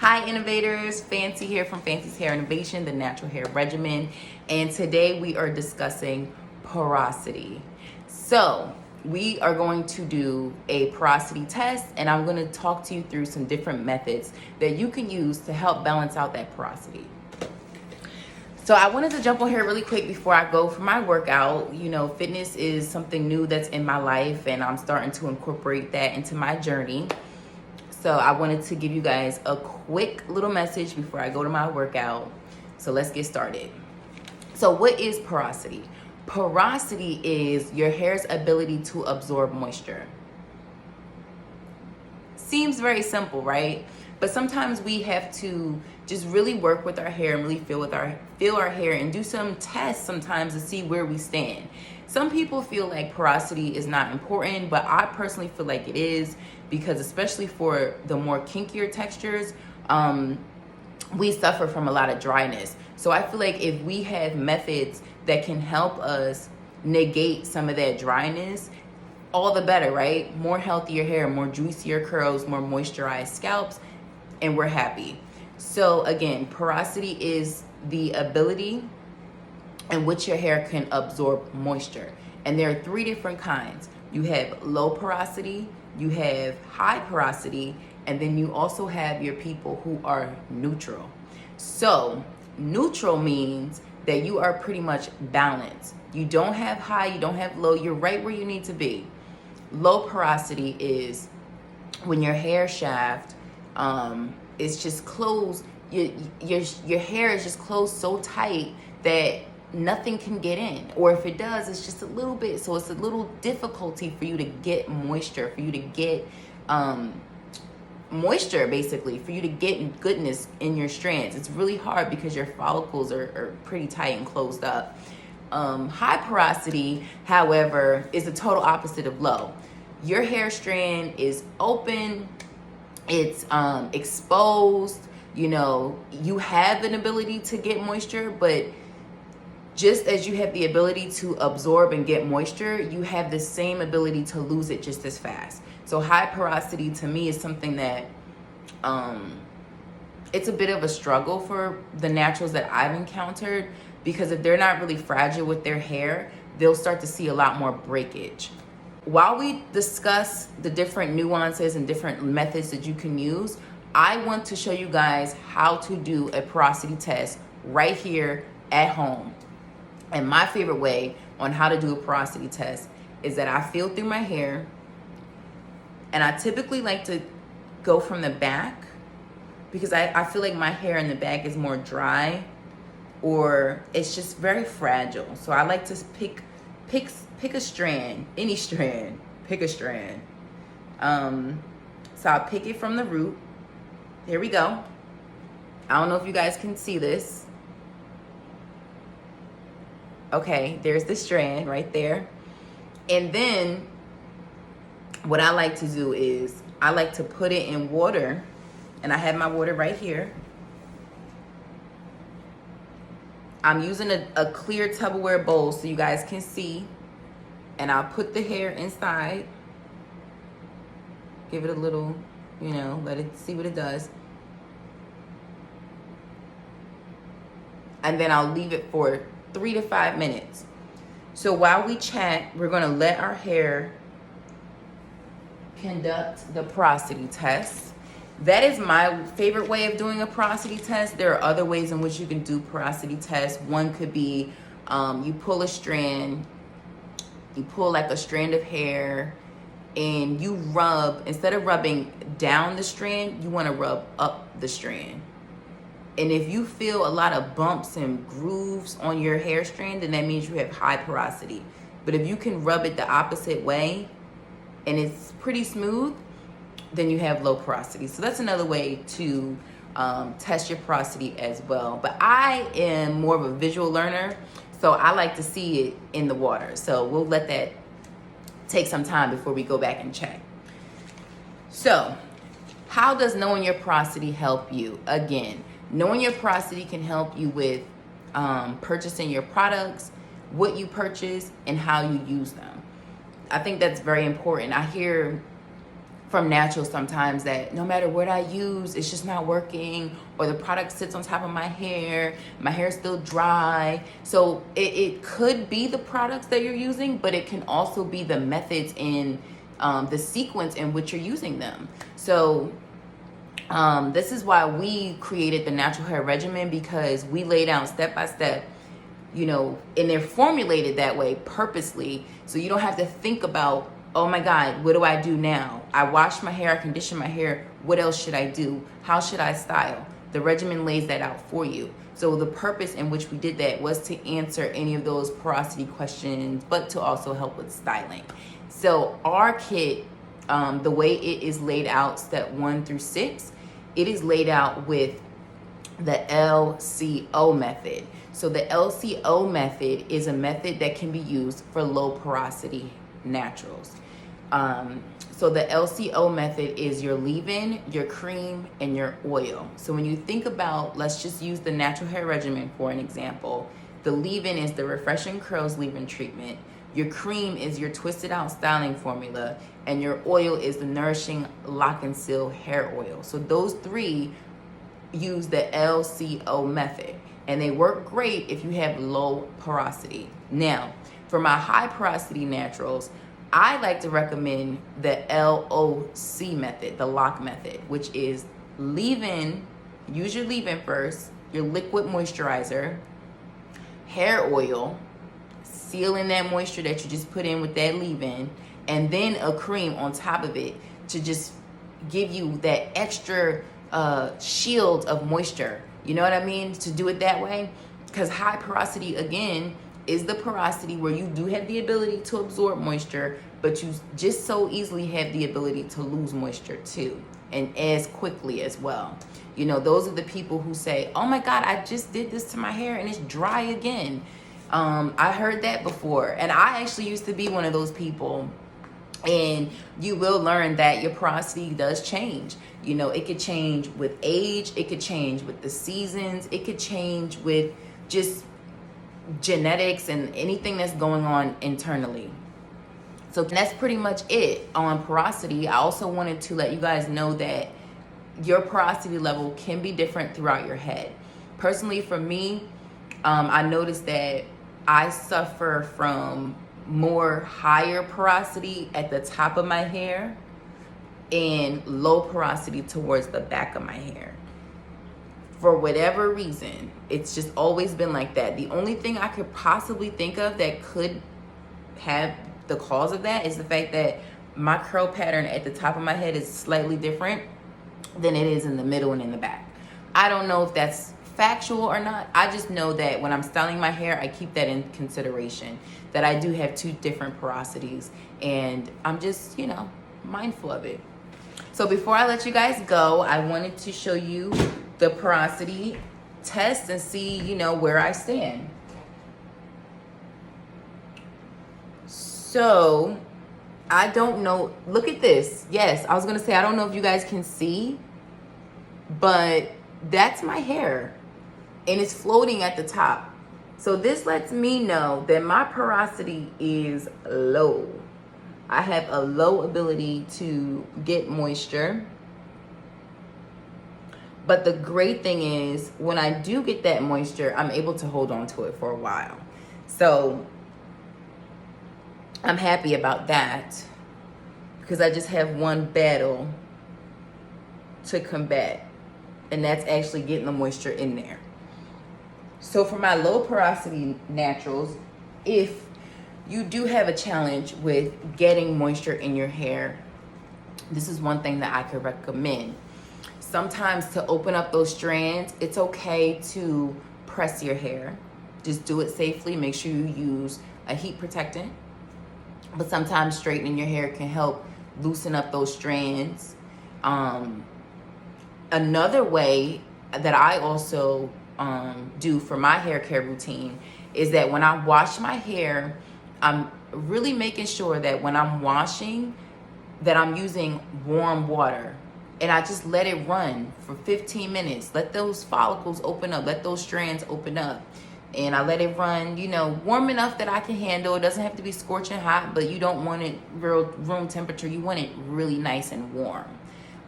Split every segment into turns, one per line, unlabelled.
Hi Innovators, Fancy here from Fancy's Hair Innovation, the natural hair regimen, and today we are discussing porosity. So we are going to do a porosity test, and I'm going to talk to you through some different methods that you can use to help balance out that porosity. So I wanted to jump on here really quick before I go for my workout. You know, fitness is something new that's in my life, and I'm starting to incorporate that into my journey. So I wanted to give you guys a quick little message before I go to my workout. So let's get started. So what is porosity? Porosity is your hair's ability to absorb moisture. Seems very simple, right? But sometimes we have to just really work with our hair and really feel our hair and do some tests sometimes to see where we stand. Some people feel like porosity is not important, but I personally feel like it is, because especially for the more kinkier textures, we suffer from a lot of dryness. So I feel like if we have methods that can help us negate some of that dryness, all the better, right? More healthier hair, more juicier curls, more moisturized scalps, and we're happy. So again, porosity is the ability in which your hair can absorb moisture. And there are three different kinds. You have low porosity, you have high porosity, and then you also have your people who are neutral. So neutral means that you are pretty much balanced. You don't have high, you don't have low, you're right where you need to be. Low porosity is when your hair shaft is just closed, your hair is just closed so tight that nothing can get in, or if it does, it's just a little bit, so it's a little difficulty for you to get moisture, for you to get moisture, basically, for you to get goodness in your strands. It's really hard because your follicles are pretty tight and closed up. High porosity, however, is the total opposite of low. Your hair strand is open, it's exposed, you know, you have an ability to get moisture, but just as you have the ability to absorb and get moisture, you have the same ability to lose it just as fast. So high porosity to me is something that it's a bit of a struggle for the naturals that I've encountered, because if they're not really fragile with their hair, they'll start to see a lot more breakage. While we discuss the different nuances and different methods that you can use, I want to show you guys how to do a porosity test right here at home. And my favorite way on how to do a porosity test is that I feel through my hair, and I typically like to go from the back because I feel like my hair in the back is more dry, or it's just very fragile. So I like to pick a strand, any strand, pick a strand. So I'll pick it from the root. Here we go. I don't know if you guys can see this. Okay, there's the strand right there. And then what I like to do is I like to put it in water, and I have my water right here. I'm using a clear Tupperware bowl so you guys can see. And I'll put the hair inside. Give it a little, you know, let it see what it does. And then I'll leave it for 3 to 5 minutes. So while we chat, we're gonna let our hair conduct the porosity test. That is my favorite way of doing a porosity test. There are other ways in which you can do porosity tests. One could be you pull a strand, you pull like a strand of hair, and you rub, instead of rubbing down the strand, you wanna rub up the strand. And if you feel a lot of bumps and grooves on your hair strand, then that means you have high porosity. But if you can rub it the opposite way and it's pretty smooth, then you have low porosity. So that's another way to test your porosity as well. But I am more of a visual learner, so I like to see it in the water. So we'll let that take some time before we go back and check. So how does knowing your porosity help you? Again, knowing your porosity can help you with purchasing your products, what you purchase, and how you use them. I think that's very important. I hear from natural sometimes that no matter what I use, it's just not working, or the product sits on top of my hair is still dry. So it could be the products that you're using, but it can also be the methods in the sequence in which you're using them. So this is why we created the natural hair regimen, because we lay down step by step, you know, and they're formulated that way purposely, so you don't have to think about, oh my God, what do I do now? I wash my hair, I condition my hair, what else should I do? How should I style? The regimen lays that out for you. So the purpose in which we did that was to answer any of those porosity questions, but to also help with styling. So our kit, the way it is laid out, step 1 through 6, it is laid out with the LCO method. So the LCO method is a method that can be used for low porosity naturals. So the LCO method is your leave-in, your cream, and your oil. So when you think about, let's just use the natural hair regimen for an example. The leave-in is the Refreshing Curls leave-in treatment. Your cream is your Twisted Out styling formula, and your oil is the Nourishing Lock and Seal hair oil. So those 3 use the LCO method, and they work great if you have low porosity. Now, for my high porosity naturals, I like to recommend the LOC method, the lock method, which is leave-in, use your leave-in first, your liquid moisturizer, hair oil, seal in that moisture that you just put in with that leave-in, and then a cream on top of it to just give you that extra shield of moisture. You know what I mean? To do it that way. Because high porosity, again, is the porosity where you do have the ability to absorb moisture, but you just so easily have the ability to lose moisture too, and as quickly as well. You know, those are the people who say, oh my God, I just did this to my hair and it's dry again. I heard that before, and I actually used to be one of those people. And you will learn that your porosity does change. You know, it could change with age, it could change with the seasons, it could change with just genetics and anything that's going on internally. So that's pretty much it on porosity. I also wanted to let you guys know that your porosity level can be different throughout your head. Personally, for me, I noticed that I suffer from more higher porosity at the top of my hair and low porosity towards the back of my hair. For whatever reason, it's just always been like that. The only thing I could possibly think of that could have the cause of that is the fact that my curl pattern at the top of my head is slightly different than it is in the middle and in the back. I don't know if that's factual or not. I just know that when I'm styling my hair, I keep that in consideration, that I do have 2 different porosities, and I'm just, you know, mindful of it. So before I let you guys go, I wanted to show you the porosity test and see, you know, where I stand. So I don't know, look at this. Yes, I was gonna say, I don't know if you guys can see, but that's my hair and it's floating at the top. So this lets me know that my porosity is low. I have a low ability to get moisture. But the great thing is, when I do get that moisture, I'm able to hold on to it for a while. So I'm happy about that, because I just have one battle to combat, and that's actually getting the moisture in there. So for my low porosity naturals, if you do have a challenge with getting moisture in your hair, this is one thing that I could recommend. Sometimes to open up those strands, it's okay to press your hair. Just do it safely. Make sure you use a heat protectant. But sometimes straightening your hair can help loosen up those strands. Another way that I also do for my hair care routine is that when I wash my hair, I'm really making sure that when I'm washing, that I'm using warm water. And I just let it run for 15 minutes. Let those follicles open up. Let those strands open up. and I let it run, you know, warm enough that I can handle. It doesn't have to be scorching hot, but you don't want it real room temperature. You want it really nice and warm.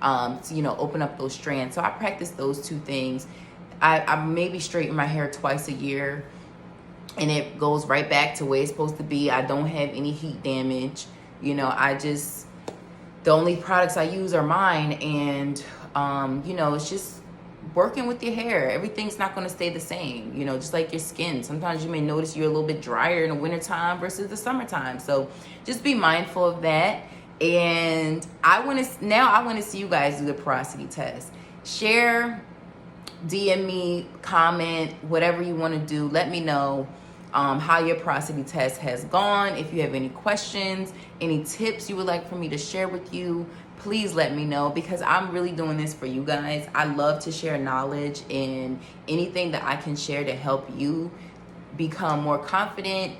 To, you know, open up those strands. So I practice those two things. I maybe straighten my hair twice a year, and it goes right back to where it's supposed to be. I don't have any heat damage. You know, the only products I use are mine, and you know, it's just working with your hair. Everything's not going to stay the same, you know, just like your skin. Sometimes you may notice you're a little bit drier in the wintertime versus the summertime. So just be mindful of that. And I want to see you guys do the porosity test. Share, DM me, comment, whatever you want to do. Let me know how your porosity test has gone. If you have any questions, any tips you would like for me to share with you, please let me know, because I'm really doing this for you guys. I love to share knowledge, and anything that I can share to help you become more confident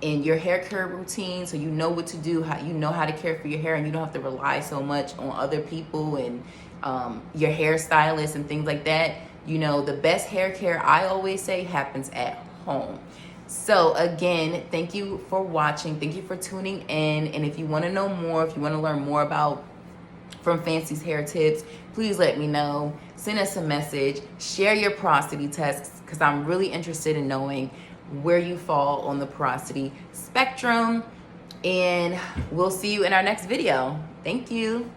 in your hair care routine, so you know what to do, how you know how to care for your hair, and you don't have to rely so much on other people and your hairstylist and things like that. You know, the best hair care, I always say, happens at home. So again, thank you for watching. Thank you for tuning in. And if you want to know more, if you want to learn more about From Fancy's hair tips, please let me know. Send us a message. Share your porosity tests, because I'm really interested in knowing where you fall on the porosity spectrum. And we'll see you in our next video. Thank you.